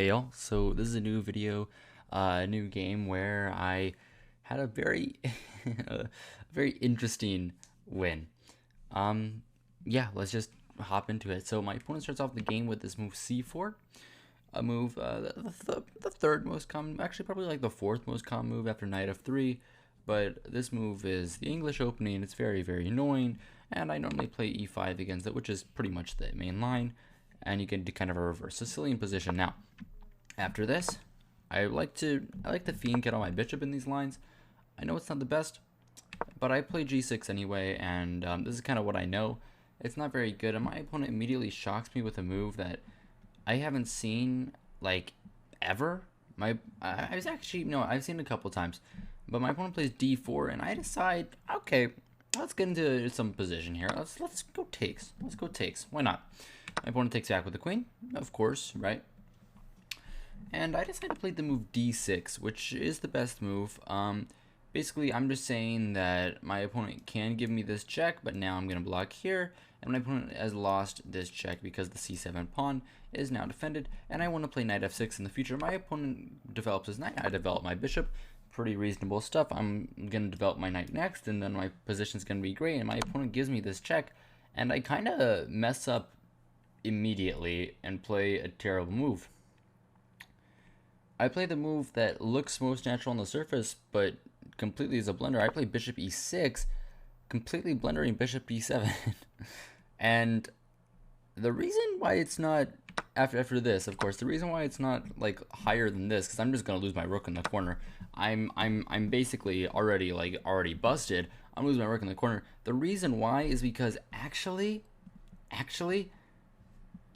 Hey y'all, so this is a new video, new game where I had a very, a very interesting win. Um, yeah, let's just hop into it. So my opponent starts off the game with this move C4, a move, the third most common, actually probably like the fourth most common move after knight f3, but this move is the English opening. It's very, very annoying, and I normally play e5 against it, which is pretty much the main line, and you can do kind of a reverse Sicilian position. Now, after this, I like to fiend get on my bishop in these lines. I know it's not the best, but I play g6 anyway, and this is kind of what I know. It's not very good, and my opponent immediately shocks me with a move that I haven't seen like ever. I was actually no, I've seen it a couple times, but my opponent plays d4, and I decide, okay, let's get into some position here. Let's go takes. Let's go takes. Why not? My opponent takes back with the queen, of course, right? And I decided to play the move d6, which is the best move. Basically, I'm just saying that my opponent can give me this check, but now I'm going to block here, and my opponent has lost this check because the c7 pawn is now defended, and I want to play knight f6 in the future. My opponent develops his knight, I develop my bishop. Pretty reasonable stuff. I'm going to develop my knight next, and then my position's going to be great, and my opponent gives me this check, and I kind of mess up immediately and play a terrible move. I play the move that looks most natural on the surface, but completely is a blunder. I play bishop e6, completely blundering bishop e7. And the reason why it's not, after this, of course, the reason why it's not like higher than this, because I'm just gonna lose my rook in the corner. I'm basically already busted. I'm losing my rook in the corner. The reason why is because actually,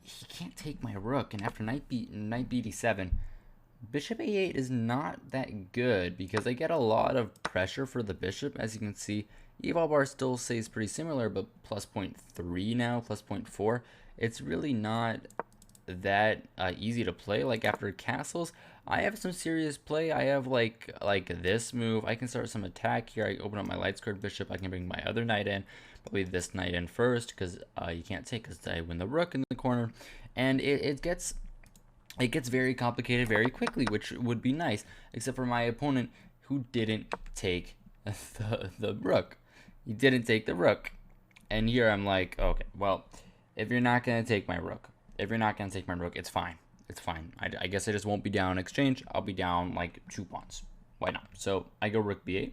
he can't take my rook, and after knight bd7. Bishop a8 is not that good because I get a lot of pressure for the bishop. As you can see, eval bar still stays pretty similar, but plus 0.3 now, plus 0.4. It's really not that easy to play. Like after castles, I have some serious play. I have like this move. I can start some attack here. I open up my light squared bishop. I can bring my other knight in. Probably this knight in first because you can't take because I win the rook in the corner, and it gets very complicated very quickly, which would be nice, except for my opponent who didn't take the rook. He didn't take the rook. And here I'm like, okay, well, if you're not going to take my rook, it's fine. It's fine. I guess I just won't be down exchange. I'll be down like 2 pawns. Why not? So I go rook b8,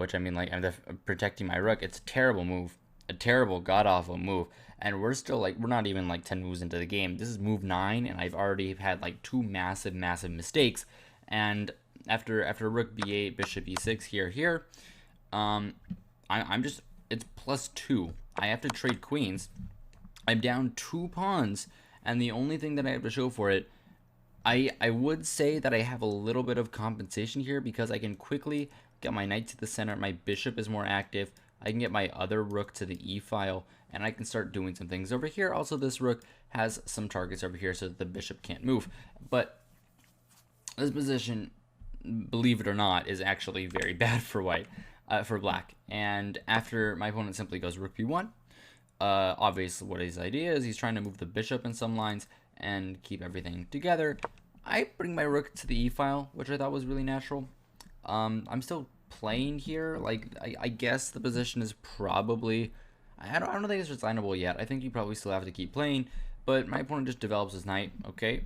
which I mean, like, I'm protecting my rook. It's a terrible move. A terrible, god-awful move, and we're still like, we're not even like 10 moves into the game. This is move 9, and I've already had like 2 massive mistakes. And after rook b8, bishop e6, here, I'm just, it's +2. I have to trade queens. I'm down 2 pawns, and the only thing that I have to show for it, I would say that I have a little bit of compensation here because I can quickly get my knight to the center. My bishop is more active. I can get my other rook to the e file, and I can start doing some things over here. Also, this rook has some targets over here so that the bishop can't move. But this position, believe it or not, is actually very bad for for black. And after my opponent simply goes rook b1, obviously what his idea is, he's trying to move the bishop in some lines and keep everything together. I bring my rook to the e file, which I thought was really natural. I'm still playing here. Like, I guess the position is probably, I don't think it's resignable yet. I think you probably still have to keep playing, but my opponent just develops his knight. Okay,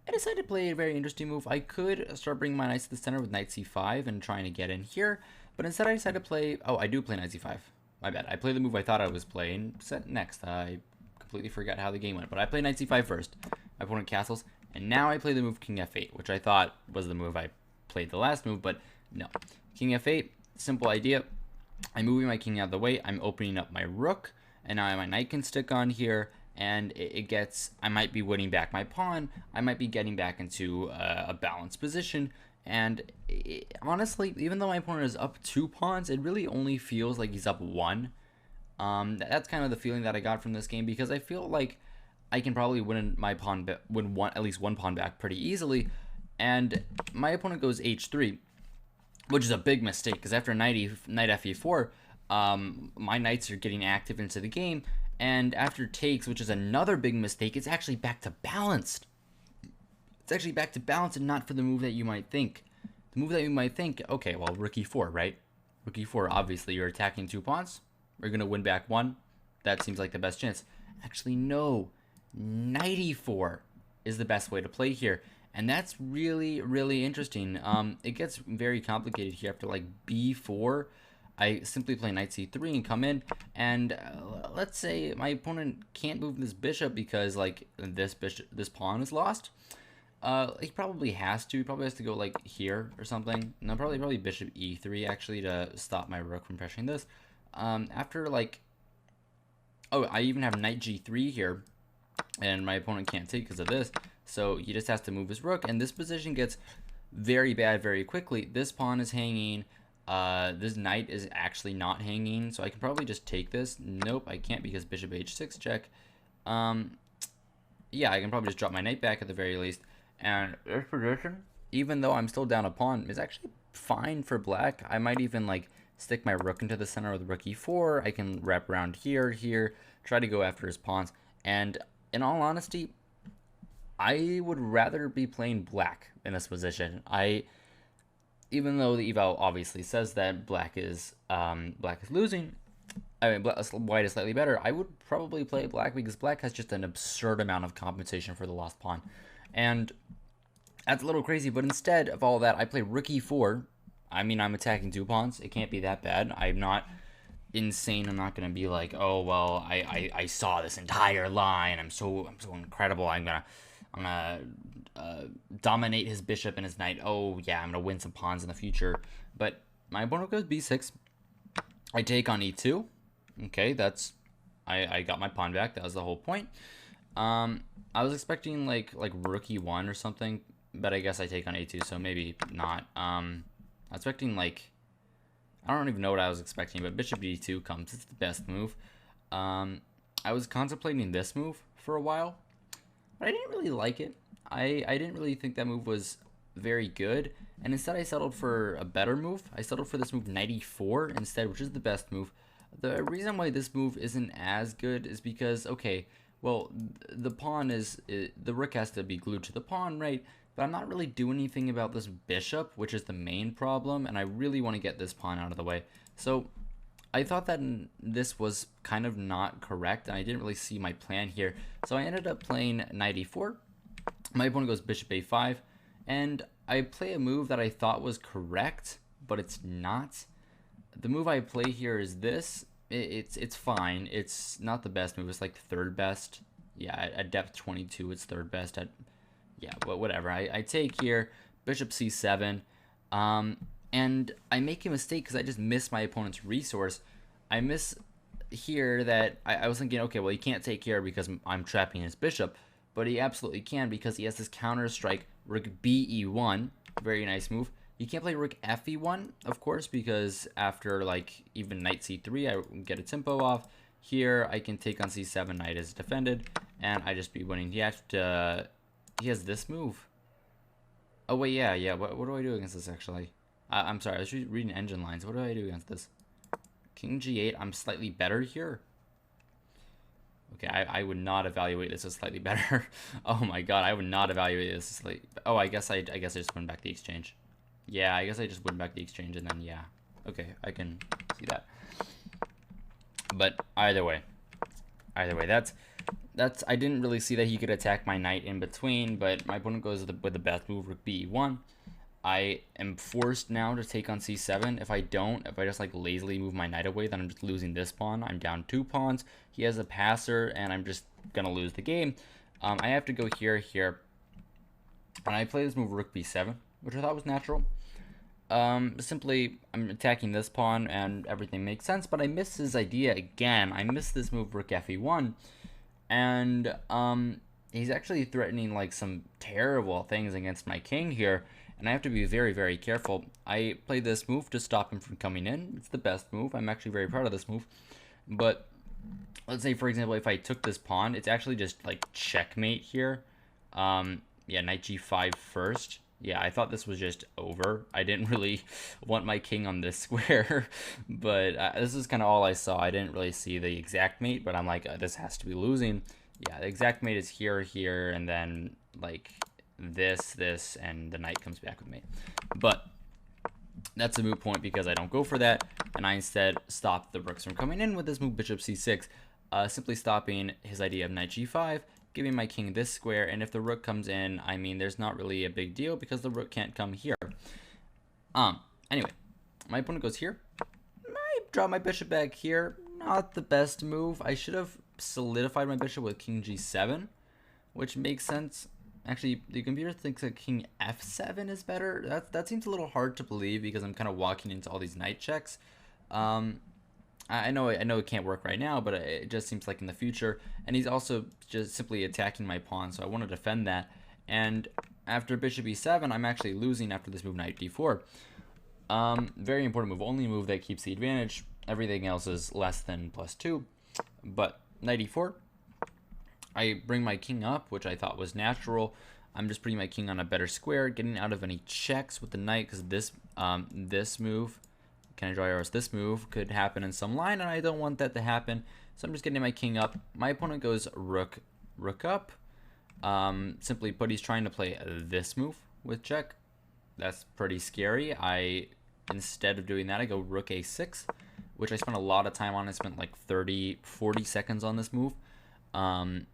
I decided to play a very interesting move. I could start bringing my knights to the center with knight c5 and trying to get in here, but instead I decided to play, oh, I do play knight c5. My bad. I played the move I thought I was playing. Set next. I completely forgot how the game went, but I played knight c5 first. My opponent castles, and now I play the move king f8, which I thought was the move I played the last move, but no. King f8, simple idea. I'm moving my king out of the way. I'm opening up my rook, and now my knight can stick on here, and it gets, I might be winning back my pawn. I might be getting back into a balanced position, and honestly, even though my opponent is up 2 pawns, it really only feels like he's up 1. That's kind of the feeling that I got from this game, because I feel like I can probably win at least one pawn back pretty easily, and my opponent goes h3, which is a big mistake because after knight fe4, my knights are getting active into the game, and after takes, which is another big mistake, it's actually back to balanced. It's actually back to balance and not for the move that you might think. The move that you might think, okay, well, rook e4, right? Rook e4, obviously, you're attacking 2 pawns. We're going to win back 1. That seems like the best chance. Actually, no. Knight e4 is the best way to play here. And that's really, really interesting. It gets very complicated here after, like, b4. I simply play knight c3 and come in. And let's say my opponent can't move this bishop because, like, this pawn is lost. He probably has to. He probably has to go like here or something. No, probably bishop e3 actually to stop my rook from pressuring this. After like, oh, I even have knight g3 here, and my opponent can't take because of this. So he just has to move his rook, and this position gets very bad very quickly. This pawn is hanging. This knight is actually not hanging, so I can probably just take this. Nope, I can't because bishop h6 check. Yeah, I can probably just drop my knight back at the very least. And this position, even though I'm still down a pawn, is actually fine for black. I might even like stick my rook into the center with rook e4. I can wrap around here, try to go after his pawns. And in all honesty, I would rather be playing black in this position. Even though the eval obviously says that black is losing, I mean, white is slightly better. I would probably play black because black has just an absurd amount of compensation for the lost pawn. And that's a little crazy, but instead of all that, I play rook e4. I mean, I'm attacking 2 pawns. It can't be that bad. I'm not insane. I'm not going to be like, oh, well, I saw this entire line. I'm so incredible. I'm gonna dominate his bishop and his knight. Oh, yeah, I'm going to win some pawns in the future. But my opponent goes b6. I take on e2. Okay, I got my pawn back. That was the whole point. I was expecting like rook e1 or something, but I guess I take on a2, so maybe not. I was expecting like, I don't even know what I was expecting, but bishop d2 comes. It's the best move. I was contemplating this move for a while, but I didn't really like it. I didn't really think that move was very good, and instead I settled for a better move. I settled for this move knight e4 instead, which is the best move. The reason why this move isn't as good is because, okay, well, the pawn the rook has to be glued to the pawn, right? But I'm not really doing anything about this bishop, which is the main problem, and I really want to get this pawn out of the way. So I thought that this was kind of not correct, and I didn't really see my plan here. So I ended up playing knight e4. My opponent goes bishop a5, and I play a move that I thought was correct, but it's not. The move I play here is this. It's fine. It's not the best move. It's like third best. Yeah, at depth 22, it's third best. At yeah, but whatever. I take here bishop c7, and I make a mistake because I just miss my opponent's resource. I miss here that I was thinking, okay, well, he can't take here because I'm trapping his bishop, but he absolutely can because he has this counter strike rook be1. Very nice move. You can't play rook fe1, of course, because after like even knight c3, I get a tempo off. Here, I can take on c7, knight is defended, and I just be winning. He has this move. Oh wait, yeah. What do I do against this actually? I'm sorry, I was reading engine lines. What do I do against this? King g8. I'm slightly better here. Okay, I would not evaluate this as slightly better. Oh my god, I would not evaluate this as slightly. Oh, I guess I just win back the exchange. Yeah, I guess I just win back the exchange and then yeah. Okay, I can see that. But either way, that's I didn't really see that he could attack my knight in between, but my opponent goes with the best move, rook be1. I am forced now to take on c7. If I just like lazily move my knight away, then I'm just losing this pawn. I'm down 2 pawns. He has a passer, and I'm just gonna lose the game. I have to go here, and I play this move rook b7, which I thought was natural. Simply, I'm attacking this pawn, and everything makes sense, but I miss his idea again. I miss this move rook fe1, and he's actually threatening like some terrible things against my king here. And I have to be very, very careful. I play this move to stop him from coming in. It's the best move. I'm actually very proud of this move. But let's say, for example, if I took this pawn, it's actually just like checkmate here. Yeah, knight g5 first. Yeah, I thought this was just over. I didn't really want my king on this square. But this is kind of all I saw. I didn't really see the exact mate, but I'm like, this has to be losing. Yeah, the exact mate is here, and then like this, and the knight comes back with me. But that's a moot point because I don't go for that, and I instead stop the rooks from coming in with this move bishop c6, simply stopping his idea of knight g5, giving my king this square, and if the rook comes in, I mean, there's not really a big deal because the rook can't come here. Anyway, my opponent goes here. I draw my bishop back here. Not the best move. I should have solidified my bishop with king g7, which makes sense. Actually, the computer thinks that king f7 is better. That seems a little hard to believe because I'm kind of walking into all these knight checks. I know it can't work right now, but it just seems like in the future. And he's also just simply attacking my pawn, so I want to defend that. And after bishop e7, I'm actually losing after this move knight d4. Very important move, only move that keeps the advantage. Everything else is less than +2. But knight e4, I bring my king up, which I thought was natural. I'm just putting my king on a better square, getting out of any checks with the knight, because this move, can I draw arrows? This move could happen in some line, and I don't want that to happen. So I'm just getting my king up. My opponent goes rook up. Simply put, he's trying to play this move with check. That's pretty scary. Instead of doing that, I go rook a6, which I spent a lot of time on. I spent like 40 seconds on this move. And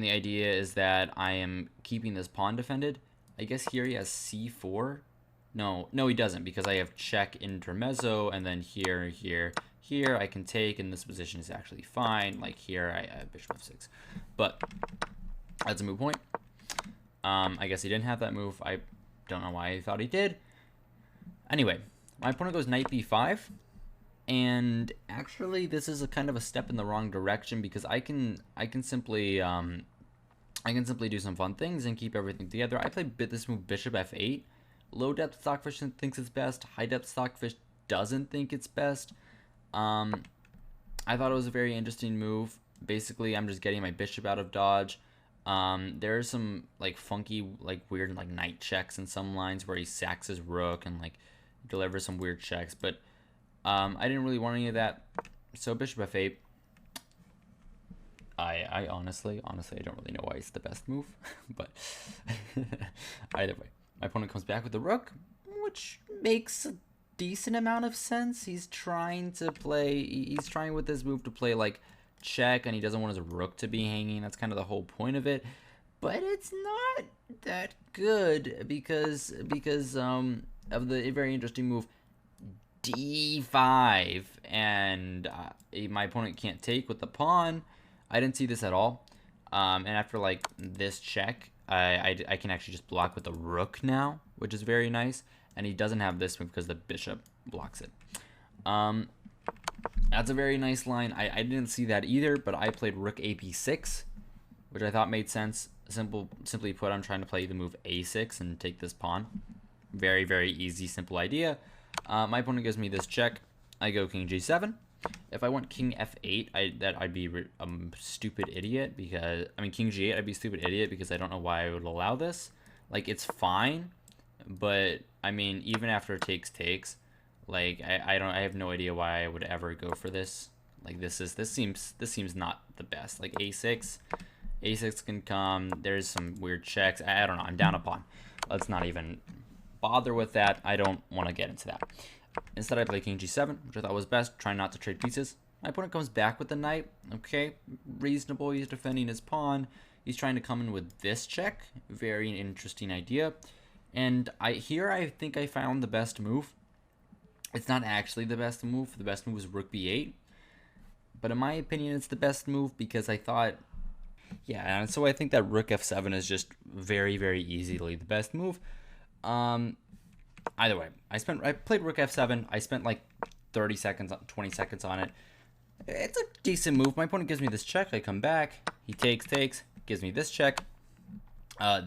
the idea is that I am keeping this pawn defended. I guess here he has c4. No, he doesn't, because I have check intermezzo, and then here I can take, and this position is actually fine. Like here, I have bishop f6. But that's a moot point. I guess he didn't have that move. I don't know why he thought he did. Anyway, my opponent goes knight b5. And actually, this is a kind of a step in the wrong direction because I can simply do some fun things and keep everything together. I play this move bishop f8. Low depth stockfish thinks it's best. High depth stockfish doesn't think it's best. I thought it was a very interesting move. Basically, I'm just getting my bishop out of dodge. There are some like funky, like weird, like knight checks in some lines where he sacks his rook and like delivers some weird checks, but I didn't really want any of that. So bishop f8. I honestly, I don't really know why it's the best move, but either way, my opponent comes back with the rook, which makes a decent amount of sense. He's trying with this move to play like check, and he doesn't want his rook to be hanging. That's kind of the whole point of it, but it's not that good because of the very interesting move d5, and my opponent can't take with the pawn. I didn't see this at all, and after like this check, I can actually just block with the rook now, which is very nice, and he doesn't have this move because the bishop blocks it. That's a very nice line. I didn't see that either, but I played rook ap6, which I thought made sense. Simply put, I'm trying to play the move a6 and take this pawn. Very, very easy, simple idea. My opponent gives me this check. I go king g7. If I went king f8, I'd be a stupid idiot because king g8, I'd be a stupid idiot because I don't know why I would allow this. Like, it's fine, but I mean, even after takes, like I have no idea why I would ever go for this. Like this seems not the best. Like a6 can come. There's some weird checks. I don't know. I'm down a pawn. Let's not even bother with that. I don't want to get into that. Instead, I play king g7, which I thought was best. Try not to trade pieces. My opponent comes back with the knight. Okay, reasonable. He's defending his pawn. He's trying to come in with this check. Very interesting idea. And I think I found the best move. It's not actually the best move. The best move is rook b8. But in my opinion, it's the best move because I thought, yeah, and so I think that rook f7 is just very, very easily the best move. Either way, I played rook f7. I spent like 20 seconds on it. It's a decent move. My opponent gives me this check. I come back. He takes, gives me this check.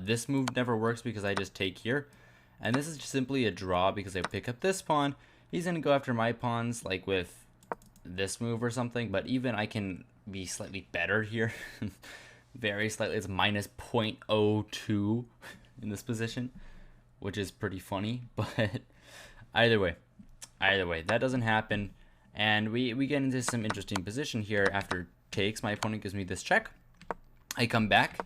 This move never works because I just take here. And this is just simply a draw because I pick up this pawn. He's going to go after my pawns like with this move or something. But even I can be slightly better here. Very slightly. It's minus 0.02 in this position, which is pretty funny. But either way, that doesn't happen. And we get into some interesting position here. After takes, my opponent gives me this check. I come back.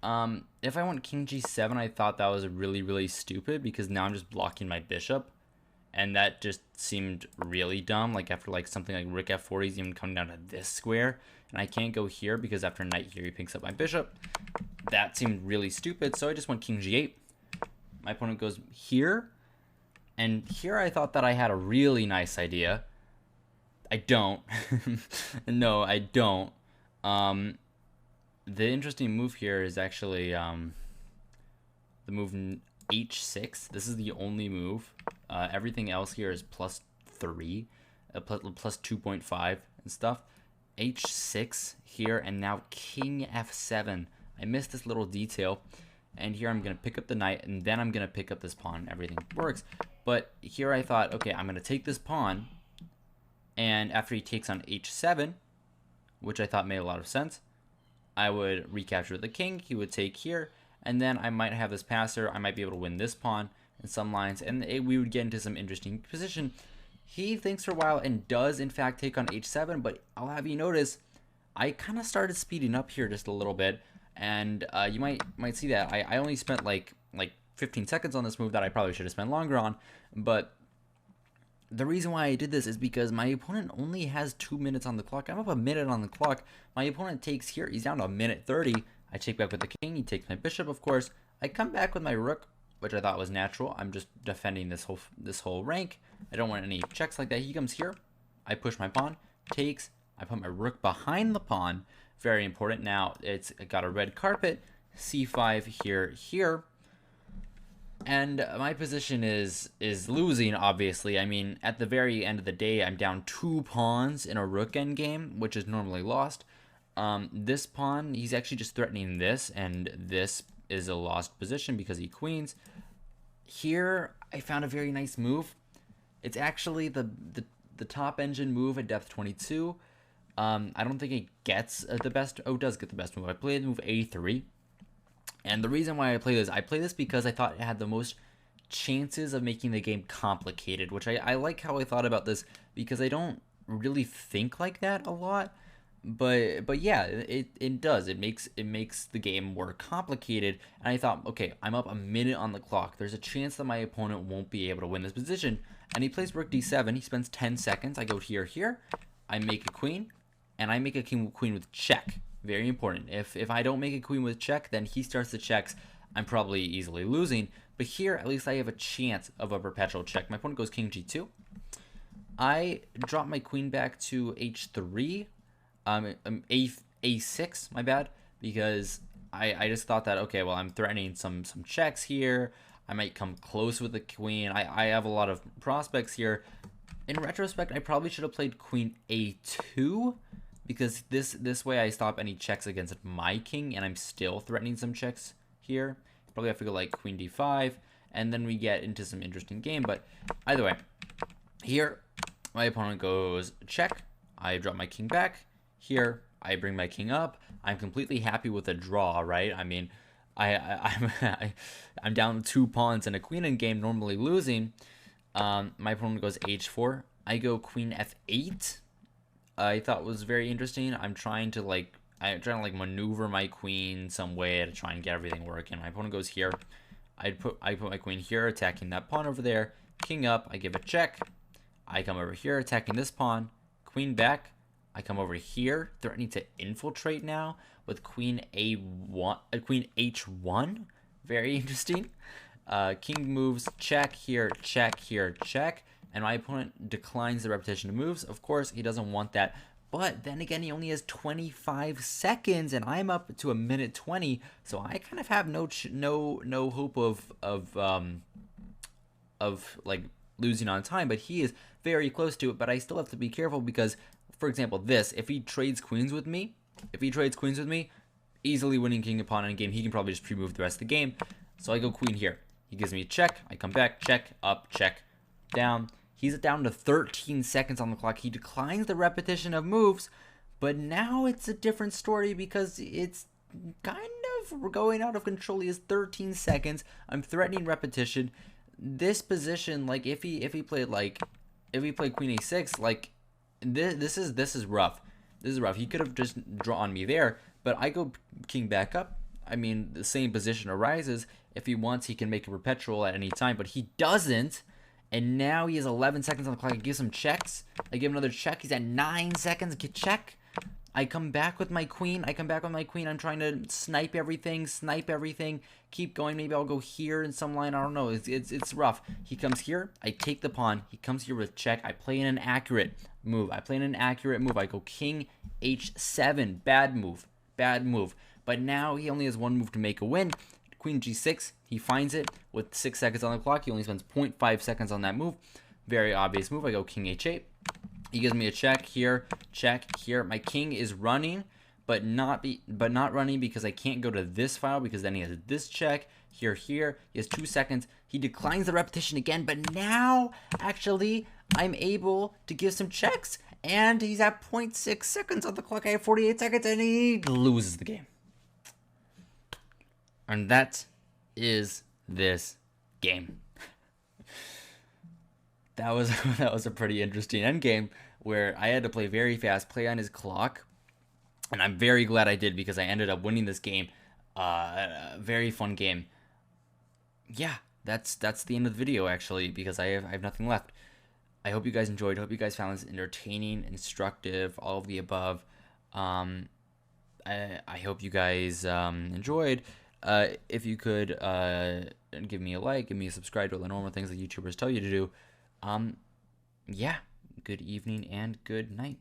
If I went king g7, I thought that was really stupid because now I'm just blocking my bishop, and that just seemed really dumb. Like after like something like rook f4, he's even coming down to this square, and I can't go here because after knight here he picks up my bishop. That seemed really stupid, so I just went king g8. My opponent goes here, and here I thought that I had a really nice idea. I don't. No, I don't. The interesting move here is actually the move h6. This is the only move. Everything else here is +3, plus 2.5 and stuff. h6 here, and now king f7. I missed this little detail. And here I'm going to pick up the knight, and then I'm going to pick up this pawn. Everything works. But here I thought, okay, I'm going to take this pawn, and after he takes on h7, which I thought made a lot of sense, I would recapture the king, he would take here, and then I might have this passer, I might be able to win this pawn in some lines, and we would get into some interesting position. He thinks for a while and does in fact take on h7, but I'll have you notice, I kind of started speeding up here just a little bit, and you might see that I only spent like 15 seconds on this move that I probably should have spent longer on. But the reason why I did this is because my opponent only has 2 minutes on the clock. I'm up a minute on the clock. My opponent takes here, he's down to a minute 30. I take back with the king, he takes my bishop, of course. I come back with my rook, which I thought was natural. I'm just defending this whole rank. I don't want any checks like that. He comes here, I push my pawn, takes, I put my rook behind the pawn. Very important. Now it's got a red carpet, c5 here, and my position is losing, obviously. I mean, at the very end of the day, I'm down 2 pawns in a rook endgame, which is normally lost. This pawn, he's actually just threatening this, and this is a lost position because he queens. Here, I found a very nice move. It's actually the top engine move at depth 22. I don't think it gets the best. Oh, it does get the best move. I played the move a3. And the reason why I play this because I thought it had the most chances of making the game complicated, which I like how I thought about this because I don't really think like that a lot. But yeah, it does. It makes the game more complicated. And I thought, okay, I'm up a minute on the clock. There's a chance that my opponent won't be able to win this position. And he plays rook d7. He spends 10 seconds. I go here. I make a queen. And I make a queen with check. Very important. If I don't make a queen with check, then he starts the checks. I'm probably easily losing. But here, at least I have a chance of a perpetual check. My opponent goes king g2. I drop my queen back to h3. A6, my bad. Because I just thought that, okay, well, I'm threatening some checks here. I might come close with the queen. I have a lot of prospects here. In retrospect, I probably should have played queen a2. Because this way I stop any checks against my king, and I'm still threatening some checks here. Probably have to go like queen d5, and then we get into some interesting game. But either way, here my opponent goes check. I drop my king back. Here I bring my king up. I'm completely happy with a draw, right? I mean, I'm down 2 pawns and a queen in game, normally losing. My opponent goes h4. I go queen f8. I thought was very interesting. I'm trying to maneuver my queen some way to try and get everything working. My opponent goes here. I put my queen here, attacking that pawn over there. King up. I give a check. I come over here, attacking this pawn. Queen back. I come over here, threatening to infiltrate now with queen a1, queen h1. Very interesting. King moves. Check here. Check here. Check. And my opponent declines the repetition of moves. Of course, he doesn't want that. But then again, he only has 25 seconds, and I'm up to a minute 20. So I kind of have no hope of like losing on time. But he is very close to it. But I still have to be careful because, for example, if he trades queens with me, easily winning king and pawn in game, he can probably just pre-move the rest of the game. So I go queen here. He gives me a check. I come back. Check. Up. Check. Down. He's down to 13 seconds on the clock. He declines the repetition of moves, but now it's a different story because it's kind of going out of control. He has 13 seconds. I'm threatening repetition. This position, like if he played queen a6, like this is rough. This is rough. He could have just drawn me there, but I go king back up. I mean, the same position arises. If he wants, he can make a perpetual at any time, but he doesn't. And now he has 11 seconds on the clock. I give some checks. I give another check. He's at 9 seconds. Get check. I come back with my queen. I'm trying to snipe everything. Keep going. Maybe I'll go here in some line. I don't know. It's rough. He comes here. I take the pawn. He comes here with check. I play in an accurate move. I go king h7. Bad move. But now he only has one move to make a win. Queen g6. He finds it with 6 seconds on the clock. He only spends 0.5 seconds on that move. Very obvious move. I go king h8. He gives me a check here. My king is running, but not running because I can't go to this file because then he has this check here. He has 2 seconds. He declines the repetition again, but now actually I'm able to give some checks, and he's at 0.6 seconds on the clock. I have 48 seconds, and he loses the game. And that is this game. That was a pretty interesting endgame where I had to play very fast, play on his clock, and I'm very glad I did because I ended up winning this game. Very fun game. Yeah, that's the end of the video actually because I have nothing left. I hope you guys enjoyed. Hope you guys found this entertaining, instructive, all of the above. I hope you guys enjoyed. If you could give me a like, give me a subscribe to all the normal things that YouTubers tell you to do. Yeah, good evening and good night.